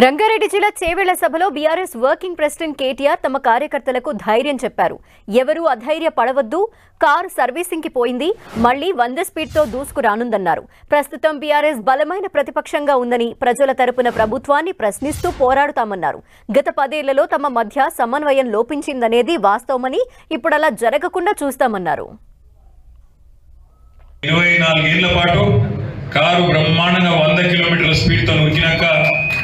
రంగారెడ్డి జిల్లా చేవెళ్ల సభలో BRS working president KTR తమ కార్యకర్తలకు ధైర్యం చెప్పారు. ఎవరూ అధైర్య పడవద్దు, కారు సర్వీసింగ్ కి పోయింది, మళ్లీ 100 స్పీడ్తో దూసుకురానుందన్నారు. ప్రస్తుతం బీఆర్ఎస్ బలమైన ప్రతిపక్షంగా ఉందని, ప్రజల తరపున ప్రభుత్వాన్ని ప్రశ్నిస్తూ పోరాడుతామన్నారు. గత 10 ఏళ్లలో తమ మధ్య సమన్వయం లోపించిందనేది వాస్తవమని, ఇప్పుడలా జరగకుండా చూస్తామన్నారు. 24 ఏళ్ల పాటు కారు బ్రహ్మాండంగా 100 కిలోమీటర్ల స్పీడ్తో ఉరికినాక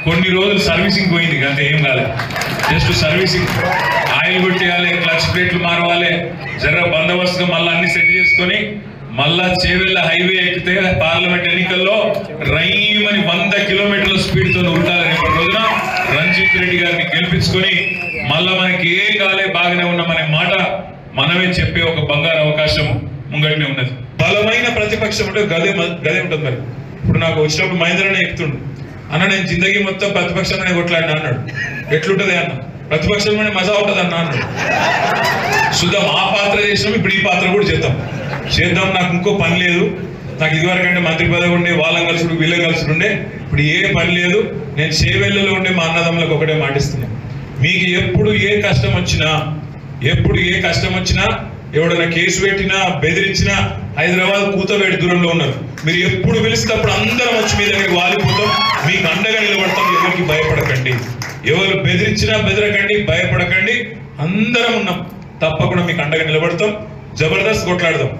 కొన్ని రోజులు సర్వీసింగ్ పోయింది. అంతే, ఏం కాలేదు. జస్ట్ సర్వీసింగ్, ఆయిల్ కొట్టేయాలి, క్లచ్ ప్లేట్లు మారవాలి, జర బందోబస్తుగా మళ్ళీ అన్ని సెట్ చేసుకొని మళ్ళా చేవెళ్ళ హైవే ఎక్కితే పార్లమెంట్ ఎన్నికల్లో రైమని 100 కిలోమీటర్ల స్పీడ్తో ఉరకాలి. రేపటి రోజున రంజిత్ రెడ్డి గారిని గెలిపించుకొని మళ్ళా మనకి ఏ కాలే బాగానే ఉన్నామనే మాట మనమే చెప్పే ఒక బంగారు అవకాశం ముంగట్నే ఉన్నది. బలమైన ప్రతిపక్షం అంటే గదే ఉంటుంది. మరి ఇప్పుడు నాకు వచ్చినప్పుడు మహేంద్రనే ఎక్కుతుండు, అన్న నేను జిందగీ మొత్తం ప్రతిపక్షంగానే కొట్లాడినా అన్నాడు. ఎట్లుంటది అన్న, ప్రతిపక్షంలోనే మజా ఉంటుంది అన్న అన్నాడు. చూద్దాం, ఆ పాత్ర చేసినాం, ఇప్పుడు ఈ పాత్ర కూడా చేద్దాం. నాకు ఇంకో పని లేదు. నాకు ఇదివరకంటే మంత్రి పదవి ఉండే, వాళ్ళని కలుసుడు వీళ్ళని కలుసుడు ఉండే, ఇప్పుడు ఏ పని లేదు. నేను చేవెళ్ళలో ఉండే మా అన్నదమ్ములకు ఒకటే మాటిస్తున్నాను, మీకు ఎప్పుడు ఏ కష్టం వచ్చినా ఎవడన్నా కేసు పెట్టినా బెదిరించినా హైదరాబాద్ కూతవేడి దూరంలో ఉన్నారు. మీరు ఎప్పుడు పిలిస్తే అప్పుడు అందరం వచ్చి మీ దగ్గరికి వాలిపోతాం, మీకు అండగా నిలబడతాం. ఎవరికి భయపడకండి, ఎవరు బెదిరించినా బెదరకండి, భయపడకండి. అందరం ఉన్నాం, తప్పకుండా మీకు అండగా నిలబడతాం. జబర్దస్త్ కొట్లాడదాం.